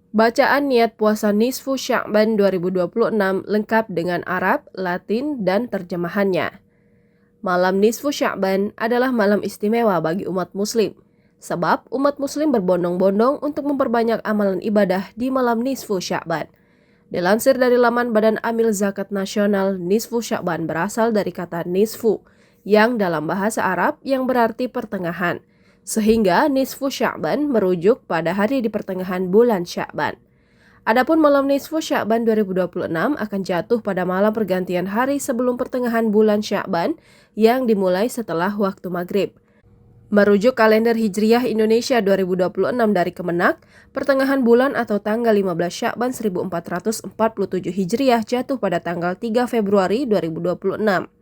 Bacaan niat puasa Nisfu Sya'ban 2026 lengkap dengan Arab, Latin, dan terjemahannya. Malam Nisfu Sya'ban adalah malam istimewa bagi umat muslim. Sebab umat muslim berbondong-bondong untuk memperbanyak amalan ibadah di malam Nisfu Sya'ban. Dilansir dari laman Badan Amil Zakat Nasional, Nisfu Sya'ban berasal dari kata nisfu, yang dalam bahasa Arab yang berarti pertengahan. Sehingga Nisfu Sya'ban merujuk pada hari di pertengahan bulan Sya'ban. Adapun malam Nisfu Sya'ban 2026 akan jatuh pada malam pergantian hari sebelum pertengahan bulan Sya'ban yang dimulai setelah waktu maghrib. Merujuk kalender Hijriyah Indonesia 2026 dari Kemenak, pertengahan bulan atau tanggal 15 Sya'ban 1447 Hijriyah jatuh pada tanggal 3 Februari 2026.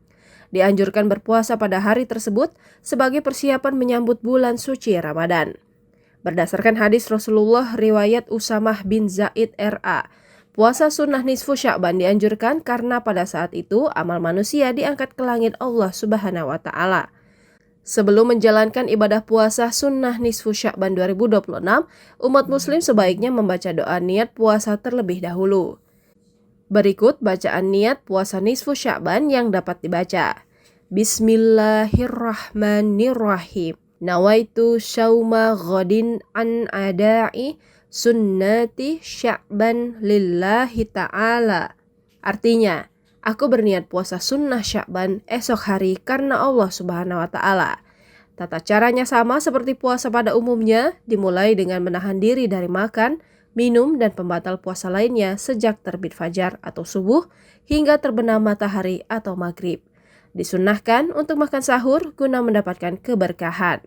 Dianjurkan berpuasa pada hari tersebut sebagai persiapan menyambut bulan suci Ramadan. Berdasarkan hadis Rasulullah riwayat Usamah bin Zaid R.A., puasa sunnah nisfu Sya'ban dianjurkan karena pada saat itu amal manusia diangkat ke langit Allah Subhanahu wa Ta'ala. Sebelum menjalankan ibadah puasa sunnah nisfu Sya'ban 2026, umat muslim sebaiknya membaca doa niat puasa terlebih dahulu. Berikut bacaan niat puasa nisfu Sya'ban yang dapat dibaca. Bismillahirrahmanirrahim. Nawaitu syauma ghadin an adai sunnati Sya'ban lillahi ta'ala. Artinya, aku berniat puasa sunnah Sya'ban esok hari karena Allah Subhanahu wa Ta'ala. Tata caranya sama seperti puasa pada umumnya, dimulai dengan menahan diri dari makan, minum, dan pembatal puasa lainnya sejak terbit fajar atau subuh hingga terbenam matahari atau maghrib. Disunnahkan untuk makan sahur guna mendapatkan keberkahan.